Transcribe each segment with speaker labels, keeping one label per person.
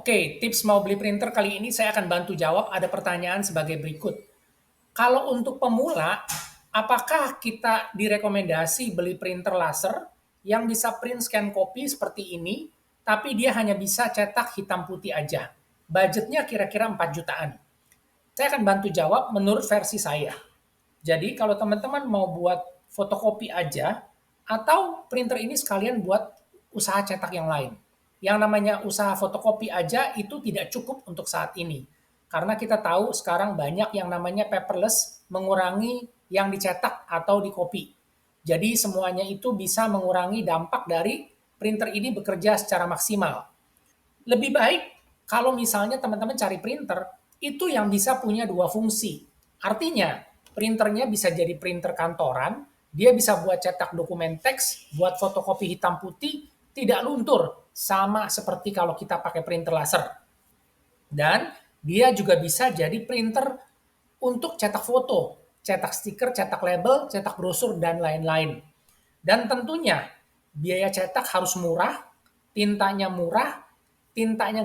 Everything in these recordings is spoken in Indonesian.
Speaker 1: Oke, tips mau beli printer kali ini saya akan bantu jawab ada pertanyaan sebagai berikut. Kalau untuk pemula, apakah kita direkomendasi beli printer laser yang bisa print scan copy seperti ini, tapi dia hanya bisa cetak hitam putih aja? Budgetnya kira-kira 4 jutaan. Saya akan bantu jawab menurut versi saya. Jadi kalau teman-teman mau buat fotokopi aja, atau printer ini sekalian buat usaha cetak yang lain. Yang namanya usaha fotokopi aja itu tidak cukup untuk saat ini. Karena kita tahu sekarang banyak yang namanya paperless, mengurangi yang dicetak atau dikopi. Jadi semuanya itu bisa mengurangi dampak dari printer ini bekerja secara maksimal. Lebih baik kalau misalnya teman-teman cari printer, itu yang bisa punya dua fungsi. Artinya, printernya bisa jadi printer kantoran, dia bisa buat cetak dokumen teks, buat fotokopi hitam putih, tidak luntur, sama seperti kalau kita pakai printer laser. Dan dia juga bisa jadi printer untuk cetak foto, cetak stiker, cetak label, cetak brosur, dan lain-lain. Dan tentunya biaya cetak harus murah, tintanya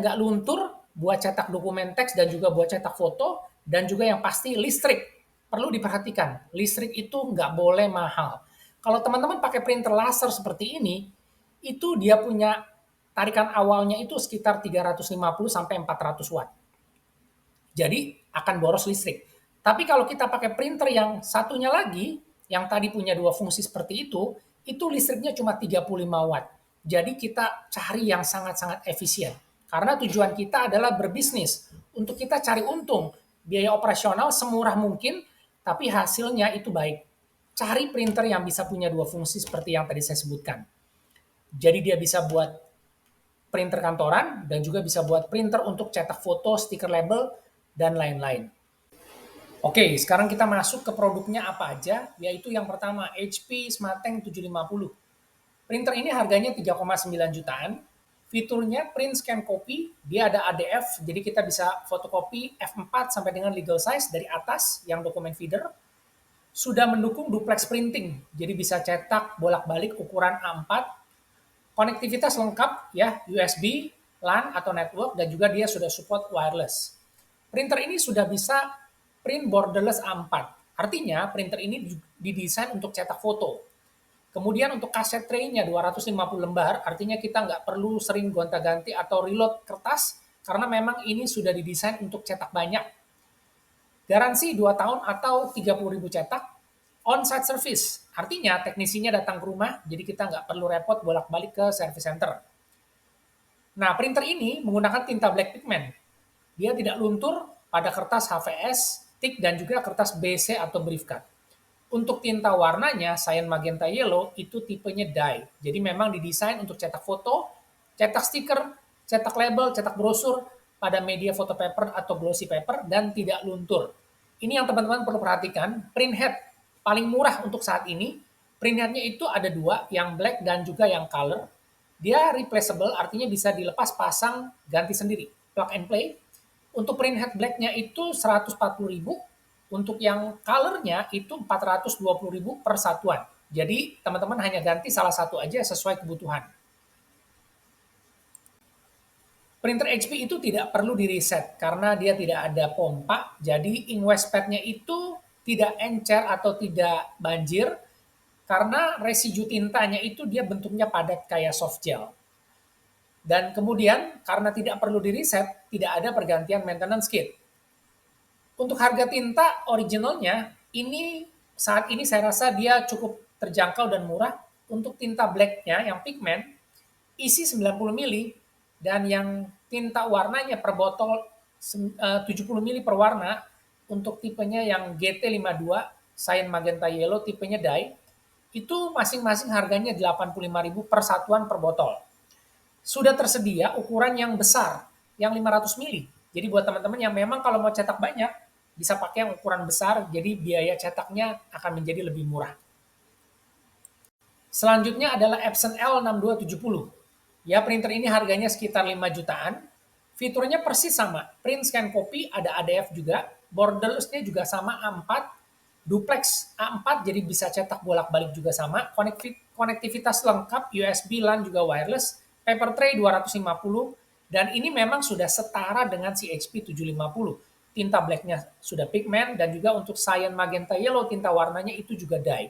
Speaker 1: nggak luntur buat cetak dokumen teks dan juga buat cetak foto, dan juga yang pasti listrik. Perlu diperhatikan, listrik itu nggak boleh mahal. Kalau teman-teman pakai printer laser seperti ini, itu dia punya tarikan awalnya itu sekitar 350 sampai 400 watt. Jadi akan boros listrik. Tapi kalau kita pakai printer yang satunya lagi, yang tadi punya dua fungsi seperti itu listriknya cuma 35 watt. Jadi kita cari yang sangat-sangat efisien. Karena tujuan kita adalah berbisnis. Untuk kita cari untung. Biaya operasional semurah mungkin, tapi hasilnya itu baik. Cari printer yang bisa punya dua fungsi seperti yang tadi saya sebutkan. Jadi dia bisa buat printer kantoran dan juga bisa buat printer untuk cetak foto, stiker label, dan lain-lain. Oke, sekarang kita masuk ke produknya apa aja, yaitu yang pertama HP Smarttank 750. Printer ini harganya 3,9 jutaan. Fiturnya print scan copy, dia ada ADF, jadi kita bisa fotokopi F4 sampai dengan legal size dari atas yang dokumen feeder. Sudah mendukung duplex printing, jadi bisa cetak bolak-balik ukuran A4. Konektivitas lengkap ya, USB, LAN atau network, dan juga dia sudah support wireless. Printer ini sudah bisa print borderless A4. Artinya printer ini didesain untuk cetak foto. Kemudian untuk kaset tray-nya 250 lembar, artinya kita nggak perlu sering gonta-ganti atau reload kertas, karena memang ini sudah didesain untuk cetak banyak. Garansi 2 tahun atau 30.000 cetak. On-site service, artinya teknisinya datang ke rumah, jadi kita nggak perlu repot bolak-balik ke service center. Nah, printer ini menggunakan tinta black pigment. Dia tidak luntur pada kertas HVS, TIK, dan juga kertas BC atau briefcard. Untuk tinta warnanya, cyan magenta yellow, itu tipenya dye. Jadi memang didesain untuk cetak foto, cetak stiker, cetak label, cetak brosur pada media foto paper atau glossy paper, dan tidak luntur. Ini yang teman-teman perlu perhatikan, print head paling murah untuk saat ini. Print headnya itu ada dua, yang black dan juga yang color. Dia replaceable, artinya bisa dilepas pasang, ganti sendiri, plug and play. Untuk print head blacknya itu 140.000, untuk yang colornya itu 420.000 per satuan. Jadi teman-teman hanya ganti salah satu aja sesuai kebutuhan. Printer HP itu tidak perlu di-reset karena dia tidak ada pompa, jadi inkwest pad-nya itu tidak encer atau tidak banjir karena residu tintanya itu dia bentuknya padat kayak soft gel. Dan kemudian karena tidak perlu di-reset, tidak ada pergantian maintenance kit. Untuk harga tinta originalnya, ini saat ini saya rasa dia cukup terjangkau dan murah. Untuk tinta blacknya yang pigment, isi 90 mili, dan yang tinta warnanya per botol 70 mili per warna, untuk tipenya yang GT52, cyan magenta yellow, tipenya dye, itu masing-masing harganya 85.000 per satuan per botol. Sudah tersedia ukuran yang besar, yang 500 mili. Jadi buat teman-teman yang memang kalau mau cetak banyak, bisa pakai yang ukuran besar, jadi biaya cetaknya akan menjadi lebih murah. Selanjutnya adalah Epson L6270. Ya, printer ini harganya sekitar 5 jutaan. Fiturnya persis sama, print scan copy, ada ADF juga, borderless-nya juga sama A4, duplex A4 jadi bisa cetak bolak-balik juga sama, konektivitas lengkap, USB, LAN juga wireless, paper tray 250, Dan ini memang sudah setara dengan si HP 750. Tinta blacknya sudah pigment dan juga untuk cyan magenta yellow tinta warnanya itu juga dye.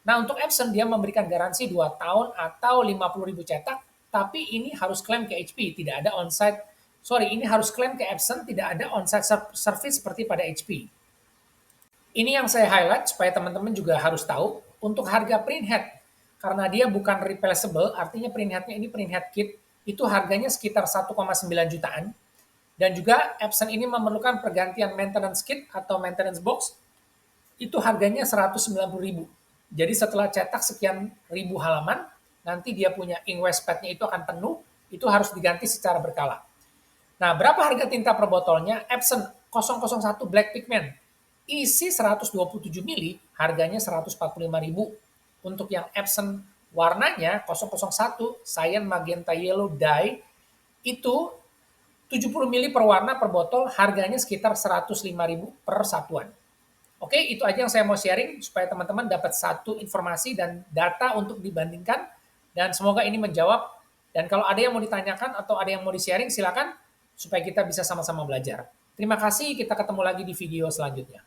Speaker 1: Nah untuk Epson dia memberikan garansi 2 tahun atau 50.000 cetak, tapi ini harus klaim ke HP, tidak ada onsite, ini harus klaim ke Epson, tidak ada onsite service seperti pada HP. Ini yang saya highlight supaya teman-teman juga harus tahu, untuk harga printhead, karena dia bukan replaceable, artinya printheadnya ini printhead kit, itu harganya sekitar 1,9 jutaan. Dan juga Epson ini memerlukan pergantian maintenance kit atau maintenance box, itu harganya 190.000. Jadi setelah cetak sekian ribu halaman, nanti dia punya ink waste pad-nya itu akan penuh, itu harus diganti secara berkala. Nah, berapa harga tinta per botolnya? Epson 001 Black Pigment. Isi 127 mili, harganya 145.000. Untuk yang Epson warnanya 001 Cyan Magenta Yellow Dye, itu 70 mili per warna per botol, harganya sekitar 105.000 per satuan. Oke, itu aja yang saya mau sharing supaya teman-teman dapat satu informasi dan data untuk dibandingkan, dan semoga ini menjawab. Dan kalau ada yang mau ditanyakan atau ada yang mau di-sharing, silakan supaya kita bisa sama-sama belajar. Terima kasih, kita ketemu lagi di video selanjutnya.